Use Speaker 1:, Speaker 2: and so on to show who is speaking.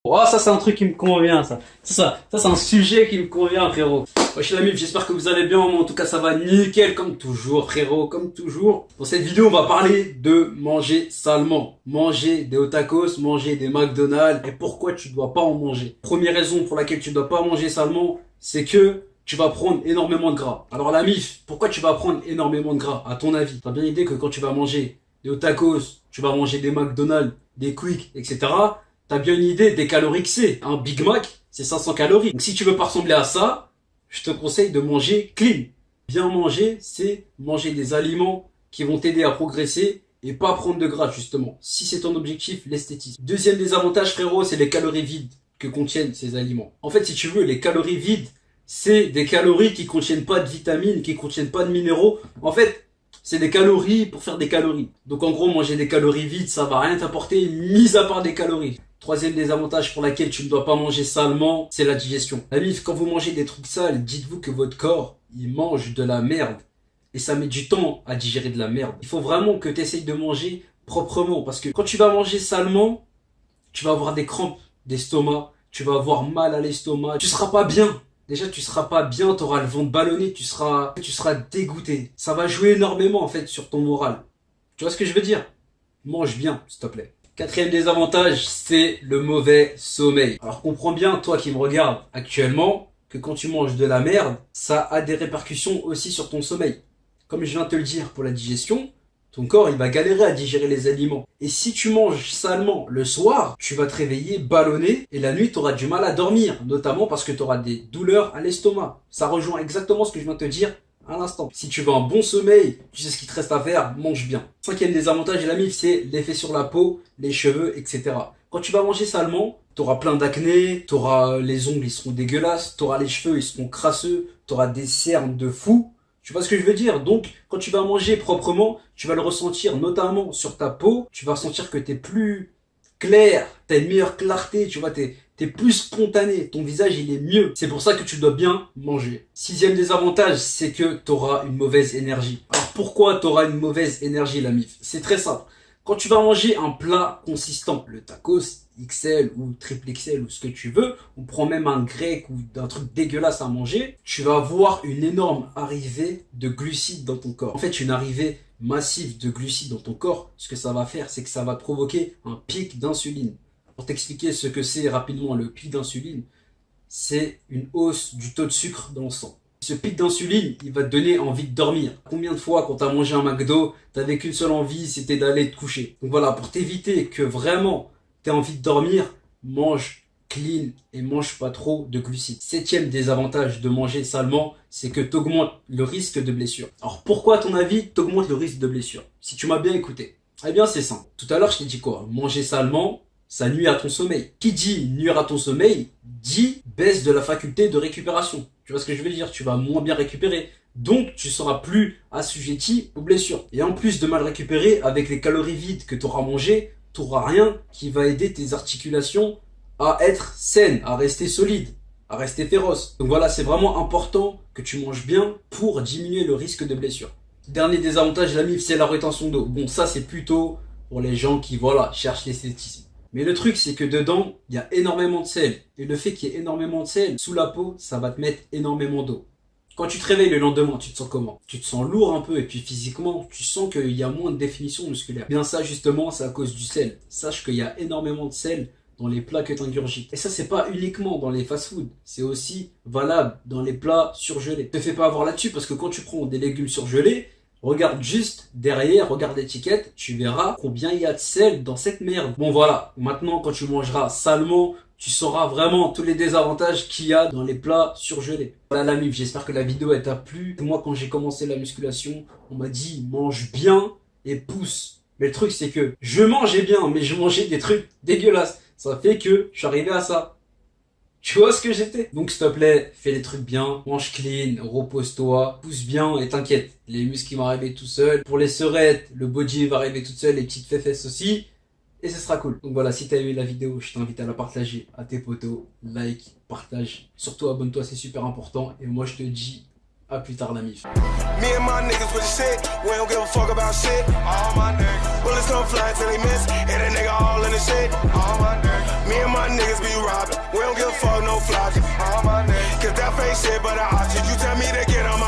Speaker 1: Oh, ça c'est un truc qui me convient, ça c'est un sujet qui me convient, frérot. Wesh la mif, j'espère que vous allez bien. Moi, en tout cas, ça va nickel, comme toujours, frérot, comme toujours. Dans cette vidéo, on va parler de manger salement. Manger des hot tacos, manger des McDonald's, et pourquoi tu dois pas en manger. Première raison pour laquelle tu dois pas manger salement, c'est que tu vas prendre énormément de gras. Alors la mif, pourquoi tu vas prendre énormément de gras, à ton avis? T'as bien idée que quand tu vas manger des hot tacos, tu vas manger des McDonald's, des Quick, etc., t'as bien une idée des calories que c'est. Un Big Mac, c'est 500 calories. Donc si tu veux pas ressembler à ça, je te conseille de manger clean. Bien manger, c'est manger des aliments qui vont t'aider à progresser et pas prendre de gras, justement. Si c'est ton objectif, l'esthétisme. Deuxième désavantage, frérot, c'est les calories vides que contiennent ces aliments. En fait, si tu veux, les calories vides, c'est des calories qui contiennent pas de vitamines, qui contiennent pas de minéraux. En fait, c'est des calories pour faire des calories. Donc en gros, manger des calories vides, ça va rien t'apporter, mis à part des calories. Troisième désavantage pour laquelle tu ne dois pas manger salement, c'est la digestion. La mif, quand vous mangez des trucs sales, dites-vous que votre corps, il mange de la merde. Et ça met du temps à digérer de la merde. Il faut vraiment que tu essayes de manger proprement. Parce que quand tu vas manger salement, tu vas avoir des crampes d'estomac, tu vas avoir mal à l'estomac, tu seras pas bien. Déjà, tu seras pas bien, tu auras le ventre ballonné, tu seras dégoûté. Ça va jouer énormément, en fait, sur ton moral. Tu vois ce que je veux dire? Mange bien, s'il te plaît. Quatrième désavantage, c'est le mauvais sommeil. Alors comprends bien, toi qui me regardes actuellement, que quand tu manges de la merde, ça a des répercussions aussi sur ton sommeil. Comme je viens de te le dire pour la digestion, ton corps il va galérer à digérer les aliments. Et si tu manges salement le soir, tu vas te réveiller ballonné et la nuit tu auras du mal à dormir, notamment parce que tu auras des douleurs à l'estomac. Ça rejoint exactement ce que je viens de te dire à l'instant. Si tu veux un bon sommeil, tu sais ce qu'il te reste à faire, mange bien. Cinquième désavantage de la mif, c'est l'effet sur la peau, les cheveux, etc. Quand tu vas manger salement, t'auras plein d'acné, t'auras les ongles, ils seront dégueulasses, t'auras les cheveux, ils seront crasseux, t'auras des cernes de fou. Tu vois ce que je veux dire? Donc, quand tu vas manger proprement, tu vas le ressentir notamment sur ta peau. Tu vas sentir que t'es plus clair, t'as une meilleure clarté, tu vois, t'es plus spontané, ton visage il est mieux. C'est pour ça que tu dois bien manger. Sixième désavantage, c'est que t'auras une mauvaise énergie. Alors pourquoi t'auras une mauvaise énergie, la mif? C'est très simple. Quand tu vas manger un plat consistant, le tacos XL ou triple XL ou ce que tu veux, ou prends même un grec ou un truc dégueulasse à manger, tu vas avoir une énorme arrivée de glucides dans ton corps. En fait, une arrivée massive de glucides dans ton corps, ce que ça va faire, c'est que ça va provoquer un pic d'insuline. Pour t'expliquer ce que c'est rapidement le pic d'insuline, c'est une hausse du taux de sucre dans le sang. Ce pic d'insuline, il va te donner envie de dormir. Combien de fois, quand tu as mangé un McDo, t'avais qu'une seule envie, c'était d'aller te coucher. Donc voilà, pour t'éviter que vraiment tu aies envie de dormir, mange clean et mange pas trop de glucides. Septième désavantage de manger salement, c'est que tu augmentes le risque de blessure. Alors pourquoi, à ton avis, tu augmentes le risque de blessure? Si tu m'as bien écouté. Eh bien, c'est simple. Tout à l'heure, je t'ai dit quoi? Manger salement, ça nuit à ton sommeil. Qui dit nuire à ton sommeil, dit baisse de la faculté de récupération. Tu vois ce que je veux dire? Tu vas moins bien récupérer. Donc, tu seras plus assujetti aux blessures. Et en plus de mal récupérer, avec les calories vides que tu auras mangées, tu n'auras rien qui va aider tes articulations à être saines, à rester solides, à rester féroces. Donc voilà, c'est vraiment important que tu manges bien pour diminuer le risque de blessure. Dernier désavantage de la MIF, c'est la rétention d'eau. Bon, ça, c'est plutôt pour les gens qui, voilà, cherchent l'esthétisme. Mais le truc, c'est que dedans, il y a énormément de sel. Et le fait qu'il y ait énormément de sel sous la peau, ça va te mettre énormément d'eau. Quand tu te réveilles le lendemain, tu te sens comment? Tu te sens lourd un peu et puis physiquement, tu sens qu'il y a moins de définition musculaire. Bien ça, justement, c'est à cause du sel. Sache qu'il y a énormément de sel dans les plats que tu ingurgites. Et ça, c'est pas uniquement dans les fast-foods. C'est aussi valable dans les plats surgelés. Te fais pas avoir là-dessus parce que quand tu prends des légumes surgelés, regarde juste derrière, regarde l'étiquette, tu verras combien il y a de sel dans cette merde. Bon voilà, maintenant quand tu mangeras salement, tu sauras vraiment tous les désavantages qu'il y a dans les plats surgelés. Voilà la mif, j'espère que la vidéo elle t'a plu. Moi quand j'ai commencé la musculation, on m'a dit mange bien et pousse. Mais le truc c'est que je mangeais bien, mais je mangeais des trucs dégueulasses. Ça fait que je suis arrivé à ça. Tu vois ce que j'étais? Donc s'il te plaît, fais les trucs bien, mange clean, repose-toi, pousse bien et t'inquiète, les muscles ils vont arriver tout seuls. Pour les seurettes, le body va arriver tout seul, les petites fesses aussi. Et ce sera cool. Donc voilà, si t'as aimé la vidéo, je t'invite à la partager à tes potos, like, partage. Surtout abonne-toi, c'est super important. Et moi je te dis À plus tard, la mif.
Speaker 2: Me and my niggas with the shit, we don't give a fuck about shit. All my niggas, bullets come flying till they miss, hit a nigga all in the shit. All my niggas, me and my niggas be robbing, we don't give a fuck, no flopping. All my niggas, cause that fake shit, but I option. You tell me to get on my